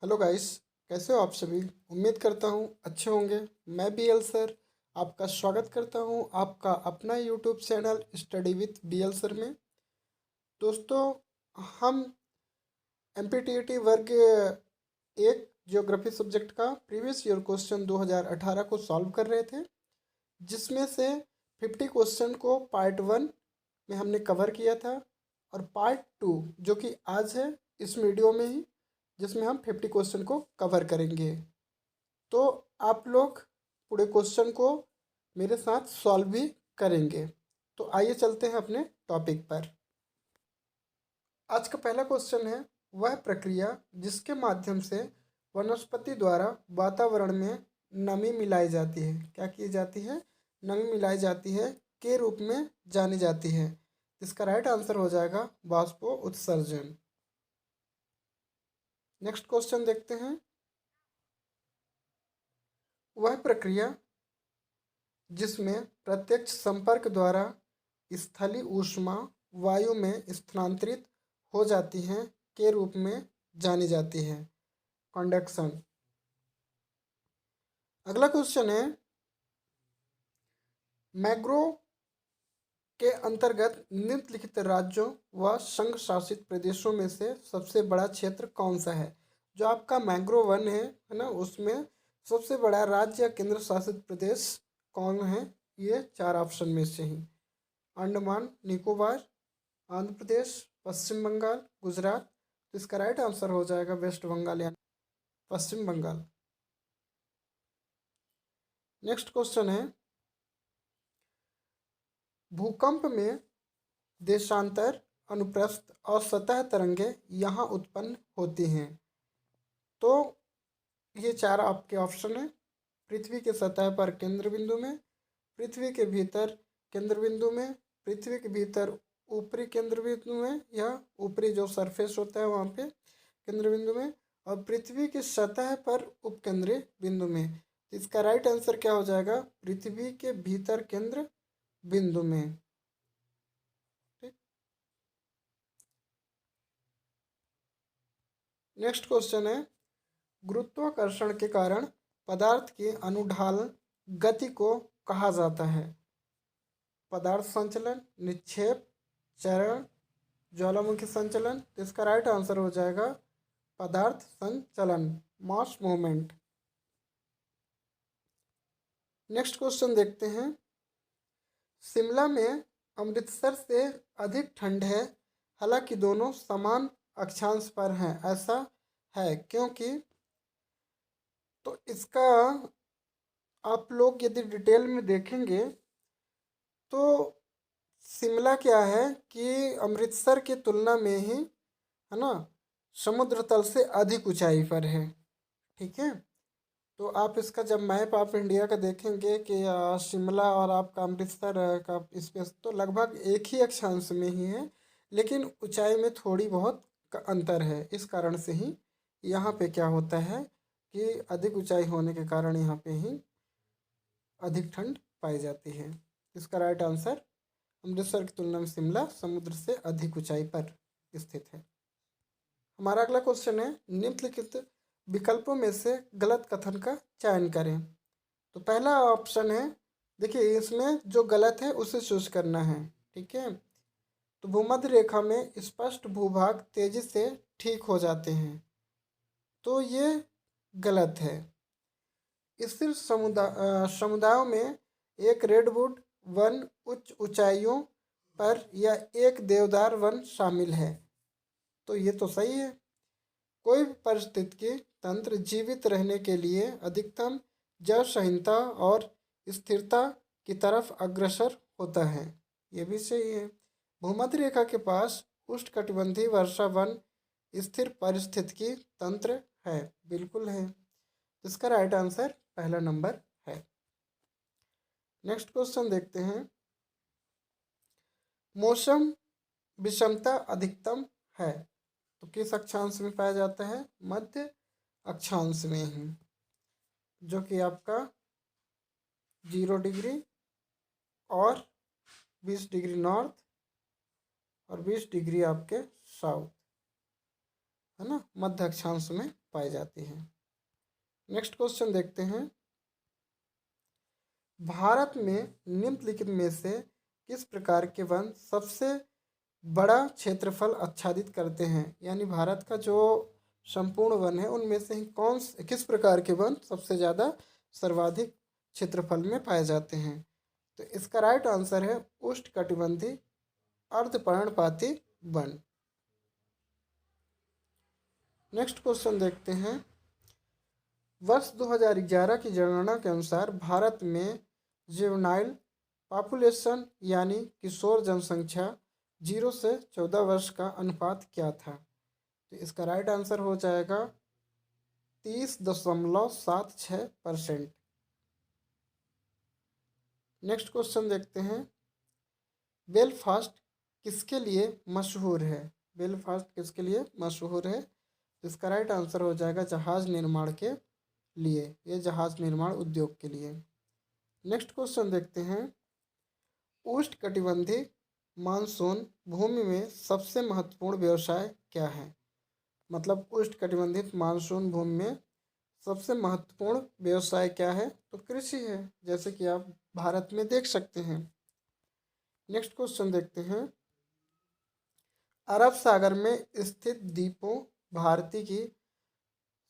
Hello guys. कैसे हो आप सभी? उम्मीद करता हूँ अच्छे होंगे। मैं बीएल सर आपका स्वागत करता हूँ आपका अपना YouTube channel study with BL sir में। दोस्तों, हम एमपीटीईटी वर्ग एक ज्योग्राफी सब्जेक्ट का प्रीवियस ईयर क्वेश्चन 2018 को सॉल्व कर रहे थे, जिसमें से 50 क्वेश्चन को पार्ट वन में हमने कवर किया था और पार्ट टू जो कि आज है इस वीडियो में ही, जिसमें हम 50 क्वेश्चन को कवर करेंगे। तो आप लोग पूरे क्वेश्चन को मेरे साथ सॉल्व भी करेंगे। तो आइए चलते हैं अपने टॉपिक पर। आज का पहला क्वेश्चन है, वह प्रक्रिया जिसके माध्यम से वनस्पति द्वारा वातावरण में नमी मिलाई जाती है, क्या की जाती है? नमी मिलाई जाती है के रूप में जानी जाती है। इसका राइट आंसर हो जाएगा वाष्पो उत्सर्जन। नेक्स्ट क्वेश्चन देखते हैं, वह प्रक्रिया जिसमें प्रत्यक्ष संपर्क द्वारा स्थलीय ऊष्मा वायु में स्थानांतरित हो जाती है के रूप में जानी जाती है, कंडक्शन। अगला क्वेश्चन है, मैग्रो के अंतर्गत निम्नलिखित राज्यों व संघ शासित प्रदेशों में से सबसे बड़ा क्षेत्र कौन सा है? जो आपका मैंग्रो वन है ना, उसमें सबसे बड़ा राज्य या केंद्र शासित प्रदेश कौन है? ये चार ऑप्शन में से ही अंडमान निकोबार, आंध्र प्रदेश, पश्चिम बंगाल, गुजरात। तो इसका राइट आंसर हो जाएगा वेस्ट बंगाल या पश्चिम बंगाल। नेक्स्ट क्वेश्चन है, भूकंप में देशांतर, अनुप्रस्थ और सतह तरंगे यहाँ उत्पन्न होती हैं। तो ये चार आपके ऑप्शन हैं, पृथ्वी के सतह पर केंद्र बिंदु में, पृथ्वी के भीतर केंद्र बिंदु में, पृथ्वी के भीतर ऊपरी केंद्र बिंदु में या ऊपरी जो सरफेस होता है वहाँ पे केंद्र बिंदु में, और पृथ्वी की सतह पर उपकेंद्रीय बिंदु में। इसका राइट आंसर क्या हो जाएगा? पृथ्वी के भीतर केंद्र बिंदु में। ठीक। नेक्स्ट क्वेश्चन है, गुरुत्वाकर्षण के कारण पदार्थ की अनुढाल गति को कहा जाता है? पदार्थ संचलन, निक्षेप, चरण, ज्वालामुखी संचलन। तो इसका राइट आंसर हो जाएगा पदार्थ संचलन, मास मूवमेंट। नेक्स्ट क्वेश्चन देखते हैं, शिमला में अमृतसर से अधिक ठंड है, हालांकि दोनों समान अक्षांश पर हैं, ऐसा है क्योंकि? तो इसका आप लोग यदि डिटेल में देखेंगे तो शिमला क्या है कि अमृतसर की तुलना में ही, है ना, समुद्र तल से अधिक ऊंचाई पर है। ठीक है। तो आप इसका जब मैप आप इंडिया का देखेंगे कि शिमला और आपका अमृतसर का स्पेस तो लगभग एक ही अक्षांश में ही है, लेकिन ऊंचाई में थोड़ी बहुत का अंतर है। इस कारण से ही यहाँ पे क्या होता है कि अधिक ऊंचाई होने के कारण यहाँ पे ही अधिक ठंड पाई जाती है। इसका राइट आंसर, अमृतसर की तुलना में शिमला समुद्र से अधिक ऊंचाई पर स्थित है। हमारा अगला क्वेश्चन है, निम्नलिखित विकल्पों में से गलत कथन का चयन करें। तो पहला ऑप्शन है, देखिए इसमें जो गलत है उसे चूज करना है। ठीक है। तो भूमध्य रेखा में स्पष्ट भूभाग तेजी से ठीक हो जाते हैं, तो ये गलत है। स्थिर समुदायों में एक रेडवुड वन उच्च ऊंचाइयों पर या एक देवदार वन शामिल है, तो ये तो सही है। कोई भी पारिस्थितिकी तंत्र जीवित रहने के लिए अधिकतम जैव संहिता और स्थिरता की तरफ अग्रसर होता है, ये भी सही है। भूमध्य रेखा के पास उष्णकटिबंधीय वर्षा वन स्थिर पारिस्थितिकी तंत्र है, बिल्कुल है। इसका राइट आंसर पहला नंबर है। नेक्स्ट क्वेश्चन देखते हैं, मौसम विषमता अधिकतम है तो किस अक्षांश में पाया जाता है? मध्य अक्षांश में ही, जो कि आपका 0 डिग्री और 20 डिग्री नॉर्थ और 20 डिग्री आपके साउथ, है ना, मध्य अक्षांश में पाई जाती है। नेक्स्ट क्वेश्चन देखते हैं, भारत में निम्नलिखित में से किस प्रकार के वन सबसे बड़ा क्षेत्रफल आच्छादित करते हैं? यानी भारत का जो संपूर्ण वन है उनमें से ही किस प्रकार के वन सबसे ज़्यादा सर्वाधिक क्षेत्रफल में पाए जाते हैं? तो इसका राइट आंसर है उष्णकटिबंधीय अर्धपर्णपाती वन। नेक्स्ट क्वेश्चन देखते हैं, वर्ष 2011 की जनगणना के अनुसार भारत में जुवेनाइल पॉपुलेशन यानी किशोर जनसंख्या 0 से 14 वर्ष का अनुपात क्या था? तो इसका राइट आंसर हो जाएगा 30.76%। नेक्स्ट क्वेश्चन देखते हैं, बेलफास्ट किसके लिए मशहूर है? बेलफास्ट किसके लिए मशहूर है? तो इसका राइट आंसर हो जाएगा जहाज निर्माण के लिए, ये जहाज निर्माण उद्योग के लिए। नेक्स्ट क्वेश्चन देखते हैं, उष्णकटिबंधीय मानसून भूमि में सबसे महत्वपूर्ण व्यवसाय क्या है? मतलब उष्णकटिबंधीय मानसून भूमि में सबसे महत्वपूर्ण व्यवसाय क्या है? तो कृषि है, जैसे कि आप भारत में देख सकते हैं। नेक्स्ट क्वेश्चन देखते हैं, अरब सागर में स्थित द्वीपों भारती की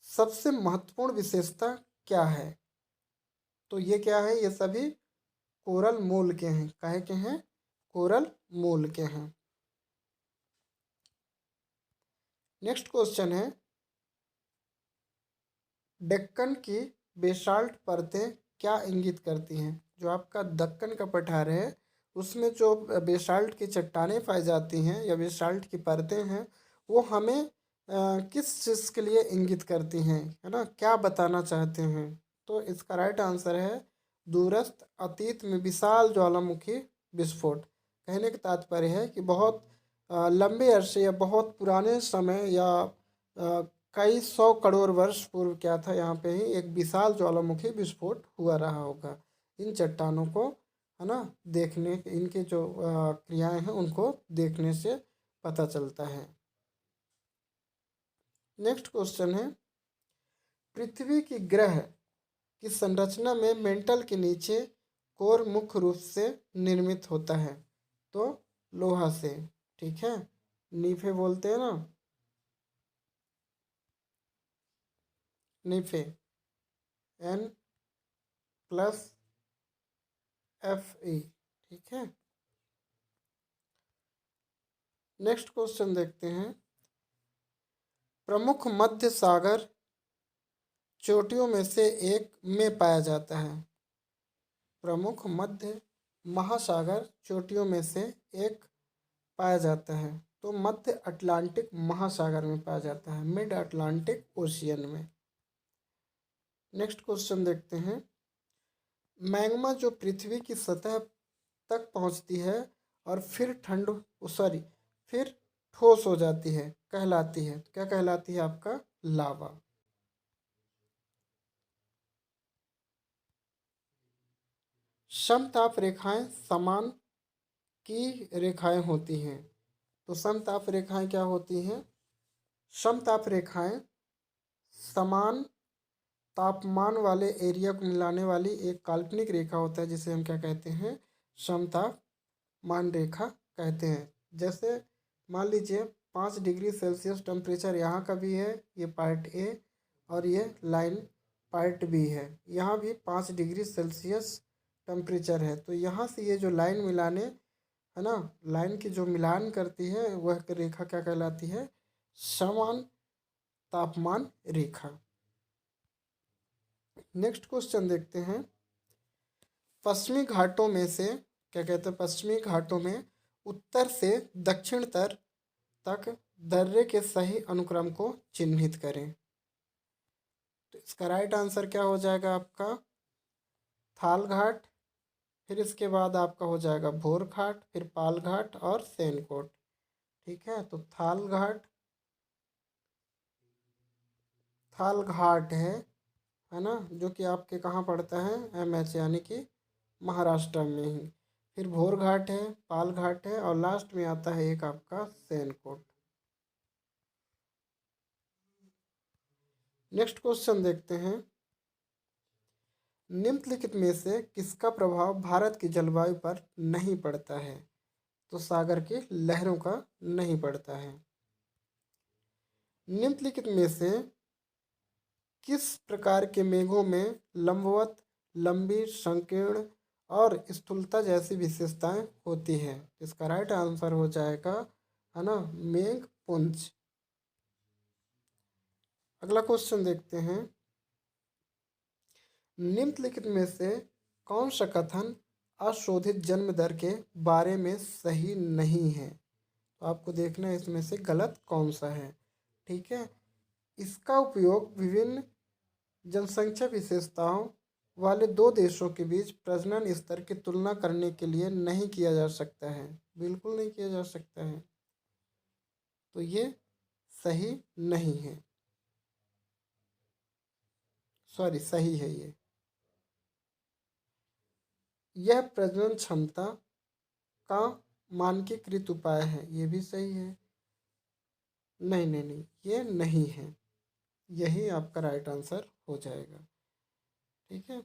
सबसे महत्वपूर्ण विशेषता क्या है? तो ये क्या है? ये सभी कोरल मूल के हैं। काहे के हैं? कोरल मूल के हैं। नेक्स्ट क्वेश्चन है, दक्कन की बेसाल्ट परतें क्या इंगित करती हैं? जो आपका दक्कन का पठार है उसमें जो बेसाल्ट की चट्टानें पाई जाती हैं या बेसाल्ट की परतें हैं वो हमें किस चीज़ के लिए इंगित करती हैं, है ना? क्या बताना चाहते हैं? तो इसका राइट आंसर है दूरस्थ अतीत में विशाल ज्वालामुखी विस्फोट। कहने का तात्पर्य है कि बहुत लंबे अरसे या बहुत पुराने समय या कई 100 करोड़ वर्ष पूर्व क्या था, यहाँ पे ही एक विशाल ज्वालामुखी विस्फोट हुआ रहा होगा। इन चट्टानों को, है ना, देखने, इनके जो क्रियाएं हैं उनको देखने से पता चलता है। नेक्स्ट क्वेश्चन है, पृथ्वी की ग्रह की संरचना में मेंटल के नीचे कोर मुख्य रूप से निर्मित होता है? तो लोहा से, ठीक है, नीफे बोलते हैं ना, नीफे N+Fe, ठीक है। नेक्स्ट क्वेश्चन देखते हैं, प्रमुख मध्य सागर चोटियों में से एक में पाया जाता है? प्रमुख मध्य महासागर चोटियों में से एक पाया जाता है तो मध्य अटलांटिक महासागर में पाया जाता है, मिड अटलांटिक ओशियन में। नेक्स्ट क्वेश्चन देखते हैं, मैग्मा जो पृथ्वी की सतह तक पहुंचती है और फिर ठोस हो जाती है, कहलाती है, क्या कहलाती है? आपका लावा। समताप रेखाएं समान की रेखाएं होती हैं। तो समताप रेखाएं क्या होती हैं? समताप रेखाएं समान तापमान वाले एरिया को मिलाने वाली एक काल्पनिक रेखा होता है जिसे हम क्या कहते हैं? समतापमान रेखा कहते हैं। जैसे मान लीजिए 5 डिग्री सेल्सियस टेम्परेचर यहाँ का भी है, ये पार्ट ए, और ये लाइन पार्ट बी है, यहाँ भी 5 डिग्री सेल्सियस टेम्परेचर है। तो यहाँ से ये जो लाइन मिलाने, है ना, लाइन की जो मिलान करती है वह रेखा क्या कहलाती है? समान तापमान रेखा। नेक्स्ट क्वेश्चन देखते हैं, पश्चिमी घाटों में से क्या कहते हैं? पश्चिमी घाटों में उत्तर से दक्षिण तक दर्रे के सही अनुक्रम को चिन्हित करें। तो इसका राइट आंसर क्या हो जाएगा? आपका थाल घाट, फिर इसके बाद आपका हो जाएगा भोर घाट, फिर पाल घाट और सेनकोट, ठीक है। तो थाल घाट है ना, जो कि आपके कहाँ पड़ता है? MH यानी कि महाराष्ट्र में ही। फिर भोर घाट है, पाल घाट है, और लास्ट में आता है एक आपका सेनकोट। नेक्स्ट क्वेश्चन देखते हैं, निम्नलिखित में से किसका प्रभाव भारत की जलवायु पर नहीं पड़ता है? तो सागर की लहरों का नहीं पड़ता है। निम्नलिखित में से किस प्रकार के मेघों में लंबवत, लंबी, संकीर्ण और स्थूलता जैसी विशेषताएं होती हैं? इसका राइट आंसर हो जाएगा, है ना, मेघ पुंज। अगला क्वेश्चन देखते हैं, निम्नलिखित में से कौन सा कथन अशोधित जन्म दर के बारे में सही नहीं है? तो आपको देखना है इसमें से गलत कौन सा है। ठीक है, इसका उपयोग विभिन्न जनसंख्या विशेषताओं वाले दो देशों के बीच प्रजनन स्तर की तुलना करने के लिए नहीं किया जा सकता है, बिल्कुल नहीं किया जा सकता है। तो ये सही नहीं है, सॉरी सही है ये। यह प्रजनन क्षमता का मानकीकृत उपाय है, ये भी सही है। नहीं नहीं नहीं, ये नहीं है, यही आपका राइट आंसर हो जाएगा। ठीक है,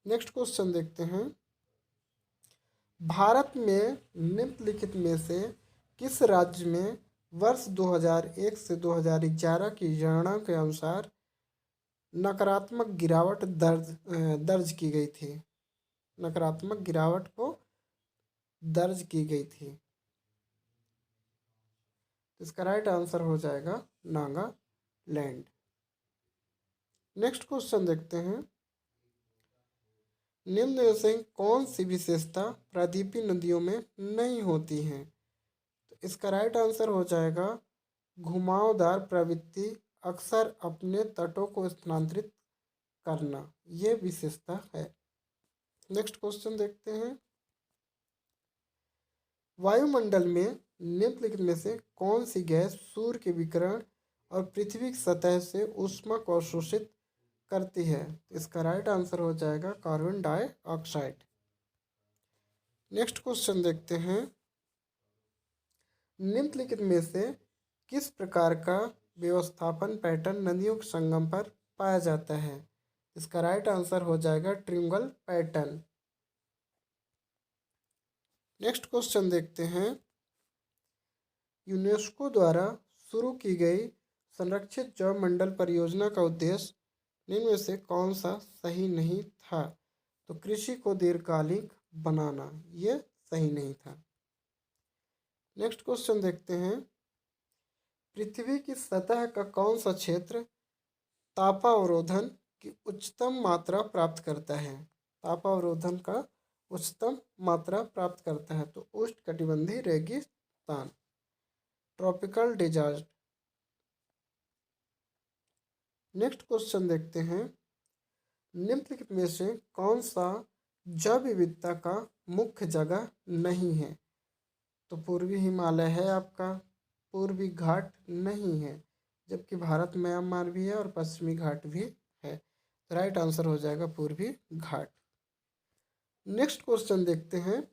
नेक्स्ट क्वेश्चन देखते हैं, भारत में निम्नलिखित में से किस राज्य में वर्ष 2001 से 2011 की गणना के अनुसार नकारात्मक गिरावट दर्ज की गई थी? नकारात्मक गिरावट को दर्ज की गई थी। इसका राइट आंसर हो जाएगा नागालैंड। नेक्स्ट क्वेश्चन देखते हैं, निम्न में से कौन सी विशेषता प्रायद्वीपीय नदियों में नहीं होती है? तो इसका राइट आंसर हो जाएगा घुमावदार प्रवृत्ति, अक्सर अपने तटों को स्थानांतरित करना, ये विशेषता है। नेक्स्ट क्वेश्चन देखते हैं, वायुमंडल में निम्नलिखित में से कौन सी गैस सूर्य के विकिरण और पृथ्वी की सतह से ऊष्मा को अवशोषित करती है? इसका राइट आंसर हो जाएगा कार्बन डाइऑक्साइड। नेक्स्ट क्वेश्चन देखते हैं, निम्नलिखित में से किस प्रकार का व्यवस्थापन पैटर्न नदियों के संगम पर पाया जाता है? इसका राइट आंसर हो जाएगा ट्रायंगल पैटर्न। नेक्स्ट क्वेश्चन देखते हैं, यूनेस्को द्वारा शुरू की गई संरक्षित जैव मंडल परियोजना का उद्देश्य निम्न में से कौन सा सही नहीं था? तो कृषि को दीर्घकालिक बनाना, ये सही नहीं था। नेक्स्ट क्वेश्चन देखते हैं, पृथ्वी की सतह का कौन सा क्षेत्र तापावरोधन की उच्चतम मात्रा प्राप्त करता है? तापावरोधन का उच्चतम मात्रा प्राप्त करता है, तो उष्णकटिबंधीय रेगिस्तान, ट्रॉपिकल डेजर्ट। नेक्स्ट क्वेश्चन देखते हैं, निम्नलिखित में से कौन सा जैव विविधता का मुख्य जगह नहीं है? तो पूर्वी हिमालय है आपका, पूर्वी घाट नहीं है, जबकि भारत म्यांमार भी है और पश्चिमी घाट भी है। तो राइट आंसर हो जाएगा पूर्वी घाट। नेक्स्ट क्वेश्चन देखते हैं,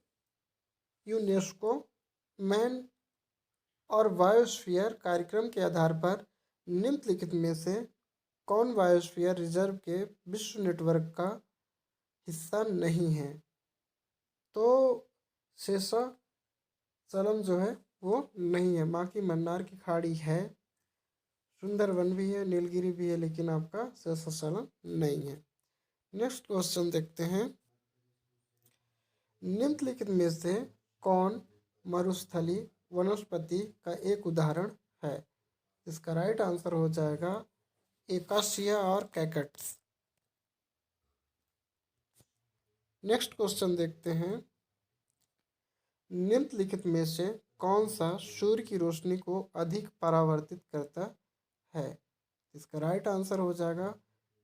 यूनेस्को मैन और बायोस्फीयर कार्यक्रम के आधार पर निम्नलिखित में से कौन बायोस्फीयर रिजर्व के विश्व नेटवर्क का हिस्सा नहीं है? तो शेषाचलम जो है वो नहीं है, बाकी मन्नार की खाड़ी है, सुंदरवन भी है, नीलगिरी भी है, लेकिन आपका शेषाचलम नहीं है। नेक्स्ट क्वेश्चन देखते हैं, निम्नलिखित में से कौन मरुस्थलीय वनस्पति का एक उदाहरण है? इसका राइट आंसर हो जाएगा एकासिया और कैकट्स। नेक्स्ट क्वेश्चन देखते हैं, निम्नलिखित में से कौन सा सूर्य की रोशनी को अधिक परावर्तित करता है? इसका राइट आंसर हो जाएगा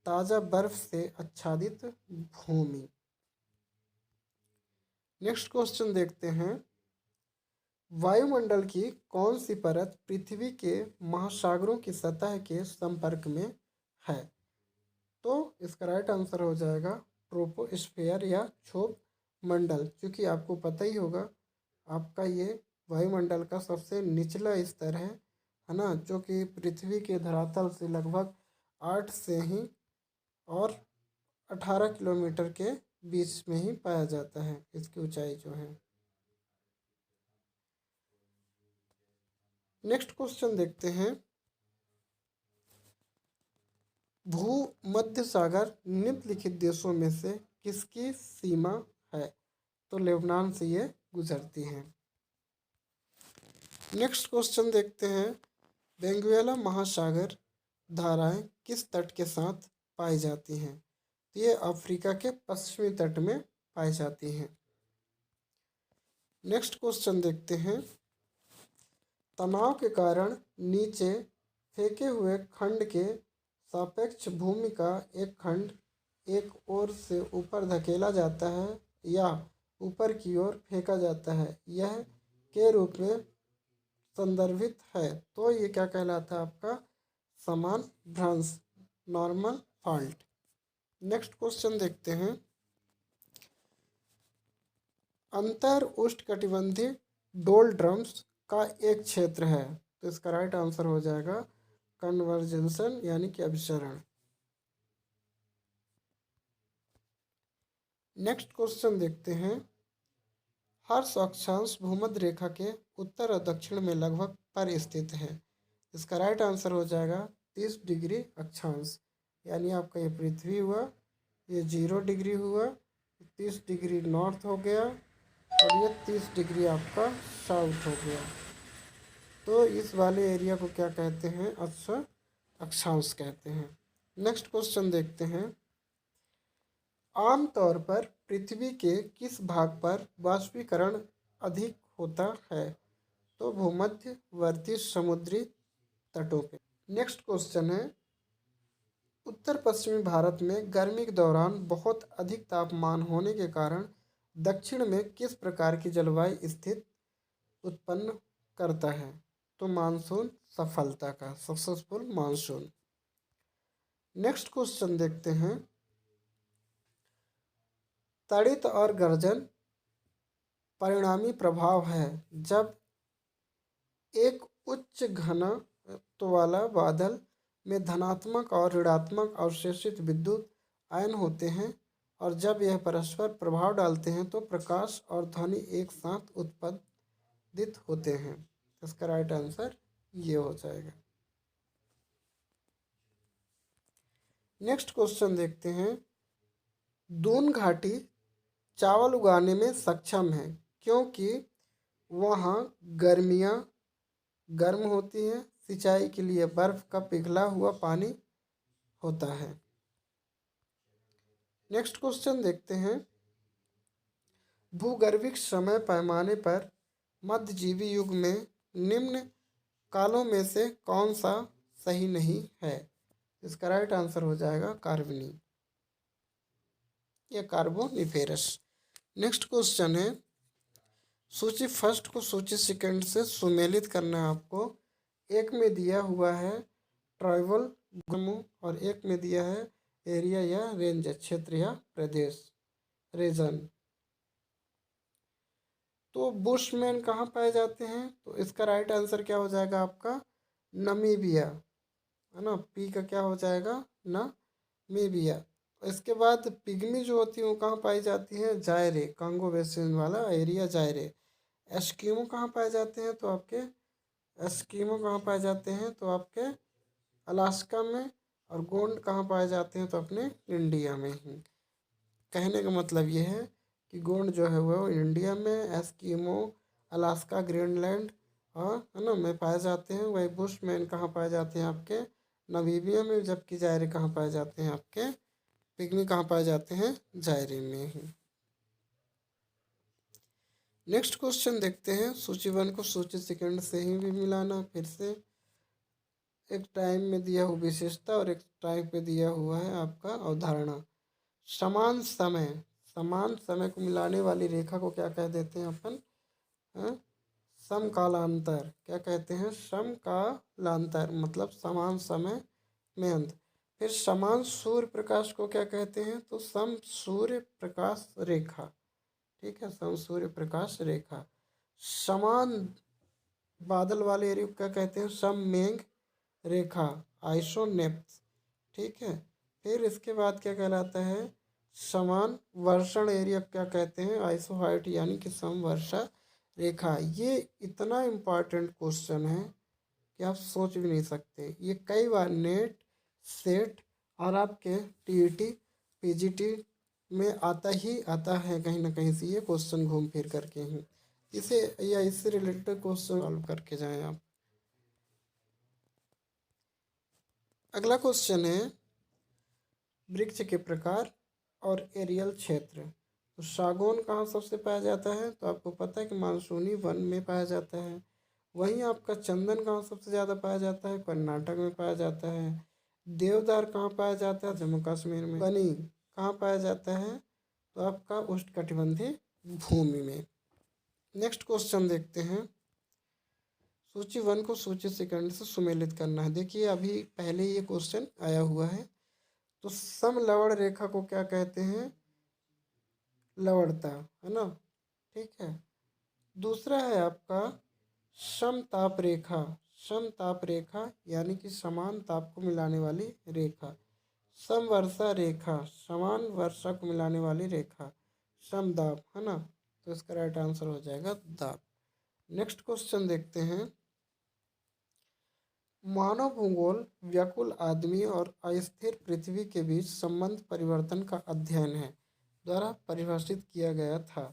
ताज़ा बर्फ से आच्छादित भूमि। नेक्स्ट क्वेश्चन देखते हैं, वायुमंडल की कौन सी परत पृथ्वी के महासागरों की सतह के संपर्क में है? तो इसका राइट आंसर हो जाएगा ट्रोपोस्फेयर या क्षोभ मंडल, क्योंकि आपको पता ही होगा आपका ये वायुमंडल का सबसे निचला स्तर है है ना, जो कि पृथ्वी के धरातल से लगभग 8 से ही और 18 किलोमीटर के बीच में ही पाया जाता है, इसकी ऊंचाई जो है। नेक्स्ट क्वेश्चन देखते हैं, भूमध्य सागर निम्नलिखित देशों में से किसकी सीमा है? तो लेबनान से ये गुजरती हैं। नेक्स्ट क्वेश्चन देखते हैं, वेनेजुएला महासागर धाराएं किस तट के साथ पाई जाती हैं? तो ये अफ्रीका के पश्चिमी तट में पाई जाती हैं। नेक्स्ट क्वेश्चन देखते हैं, तनाव के कारण नीचे फेंके हुए खंड के सापेक्ष भूमि का एक खंड एक ओर से ऊपर धकेला जाता है या ऊपर की ओर फेंका जाता है, यह के रूप में संदर्भित है, तो ये क्या कहलाता है आपका? समान भ्रंश, नॉर्मल फॉल्ट। नेक्स्ट क्वेश्चन देखते हैं, अंतर उष्णकटिबंधीय डोलड्रम्स का एक क्षेत्र है, तो इसका राइट आंसर हो जाएगा कन्वर्जेंसन यानी कि अभिसरण। नेक्स्ट क्वेश्चन देखते हैं, हर्ष अक्षांश भूमध्य रेखा के उत्तर और दक्षिण में लगभग पर स्थित है, इसका राइट आंसर हो जाएगा 30 डिग्री अक्षांश, यानी आपका ये पृथ्वी हुआ, ये 0 डिग्री हुआ, 30 डिग्री नॉर्थ हो गया और ये 30 डिग्री आपका साउथ हो गया। तो इस वाले एरिया को क्या कहते हैं? अक्षांश कहते हैं। नेक्स्ट क्वेश्चन देखते हैं, आमतौर पर पृथ्वी के किस भाग पर वाष्पीकरण अधिक होता है? तो भूमध्यवर्ती समुद्री तटों पे। नेक्स्ट क्वेश्चन है, उत्तर पश्चिमी भारत में गर्मी के दौरान बहुत अधिक तापमान होने के कारण दक्षिण में किस प्रकार की जलवायु स्थिति उत्पन्न करता है? तो मानसून सफलता का, सक्सेसफुल मानसून। नेक्स्ट क्वेश्चन देखते हैं, तड़ित और गर्जन परिणामी प्रभाव है जब एक उच्च घनत्व वाला बादल में धनात्मक और ऋणात्मक अवशोषित विद्युत आयन होते हैं और जब यह परस्पर प्रभाव डालते हैं तो प्रकाश और ध्वनि एक साथ उत्पादित होते हैं। इसका राइट आंसर ये हो जाएगा। नेक्स्ट क्वेश्चन देखते हैं, दून घाटी चावल उगाने में सक्षम है क्योंकि वहाँ गर्मियाँ गर्म होती हैं, सिंचाई के लिए बर्फ का पिघला हुआ पानी होता है। नेक्स्ट क्वेश्चन देखते हैं, भूगर्भिक समय पैमाने पर मध्यजीवी युग में निम्न कालों में से कौन सा सही नहीं है? इसका राइट आंसर हो जाएगा कार्बनी या कार्बोनिफेरस। नेक्स्ट क्वेश्चन है, सूची फर्स्ट को सूची सेकंड से सुमेलित करना है आपको। एक में दिया हुआ है ट्राइबल समूह और एक में दिया है एरिया या रेंज, क्षेत्र या प्रदेश, रीजन। तो बुशमैन कहाँ पाए जाते हैं? तो इसका राइट आंसर क्या हो जाएगा आपका? नमीबिया, है ना। पी का क्या हो जाएगा? नमीबिया। इसके बाद पिग्मी जो होती है वो कहाँ पाई जाती है? जायरे, कांगो बेसिन वाला एरिया जायरे। एस्किमो कहाँ पाए जाते हैं? तो आपके एस्किमो कहाँ पाए जाते हैं? तो आपके अलास्का में। और गोंड कहाँ पाए जाते हैं? तो अपने इंडिया में ही। कहने का मतलब ये है कि गोंड जो है वो इंडिया में, एस्किमो अलास्का, ग्रीनलैंड और है ना में पाए जाते हैं। वही बुशमैन कहाँ पाए जाते हैं? आपके नमीबिया में। जबकि जायरे कहाँ पाए जाते हैं? आपके पिग्मी कहाँ पाए जाते हैं? जायरे में ही। नेक्स्ट क्वेश्चन देखते हैं, सूची 1 को सूची सेकंड से ही भी मिलाना। फिर से एक टाइम में दिया हुआ विशेषता और एक टाइम पे दिया हुआ है आपका अवधारणा। समान समय को मिलाने वाली रेखा को क्या कह देते हैं अपन? समकालांतर। क्या कहते हैं? समकालांतर मतलब समान समय में अंत। फिर समान सूर्य प्रकाश को क्या कहते हैं? तो सम सूर्य प्रकाश रेखा। ठीक है, सम सूर्य प्रकाश रेखा। समान बादल वाले एरिया को क्या कहते हैं? सममेघ रेखा, आइसोनेप्स। ठीक है। फिर इसके बाद क्या कहलाता है? समान वर्षण एरिया क्या कहते हैं? आइसोहाइट, यानी कि समवर्षा रेखा। ये इतना इम्पॉर्टेंट क्वेश्चन है कि आप सोच भी नहीं सकते। ये कई बार नेट, सेट और आपके टीईटी, पीजीटी में आता है कहीं ना कहीं से ये क्वेश्चन घूम फिर करके ही। इसे या इससे रिलेटेड क्वेश्चन सॉल्व करके जाएं आप। अगला क्वेश्चन है वृक्ष के प्रकार और एरियल क्षेत्र। तो सागौन कहाँ सबसे पाया जाता है? तो आपको पता है कि मानसूनी वन में पाया जाता है। वहीं आपका चंदन कहाँ सबसे ज़्यादा पाया जाता है? कर्नाटक में पाया जाता है। देवदार कहाँ पाया जाता है? जम्मू कश्मीर में। बनी कहाँ पाया जाता है? तो आपका उष्णकटिबंधीय भूमि में। नेक्स्ट क्वेश्चन देखते हैं। सूची 1 को सूची सेकंड से सुमेलित करना है। देखिए अभी पहले ये क्वेश्चन आया हुआ है। तो समलवण रेखा को क्या कहते हैं? लवणता, है ना। ठीक है। दूसरा है आपका समताप रेखा। समताप रेखा यानी कि समान ताप को मिलाने वाली रेखा। समवर्षा रेखा, समान वर्षा को मिलाने वाली रेखा। समदाब, है ना। तो इसका राइट आंसर हो जाएगा दाब। नेक्स्ट क्वेश्चन देखते हैं। मानव भूगोल व्याकुल आदमी और अस्थिर पृथ्वी के बीच संबंध परिवर्तन का अध्ययन है द्वारा परिभाषित किया गया था।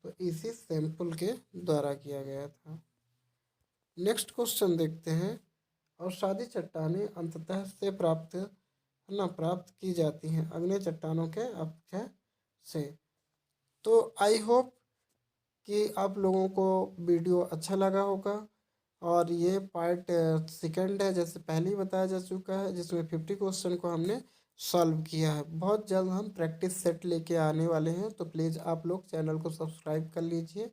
तो इसी सैंपल के द्वारा किया गया था। नेक्स्ट क्वेश्चन देखते हैं। अवसादी चट्टानें अंततः से प्राप्त, है ना, प्राप्त की जाती हैं अग्नि चट्टानों के अपक्षय से। तो आई होप कि आप लोगों को वीडियो अच्छा लगा होगा। और ये पार्ट सेकंड है, जैसे पहले ही बताया जा चुका है, जिसमें 50 क्वेश्चन को हमने सॉल्व किया है। बहुत जल्द हम प्रैक्टिस सेट लेके आने वाले हैं, तो प्लीज़ आप लोग चैनल को सब्सक्राइब कर लीजिए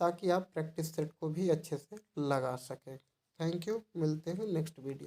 ताकि आप प्रैक्टिस सेट को भी अच्छे से लगा सकें। थैंक यू, मिलते हैं नेक्स्ट वीडियो।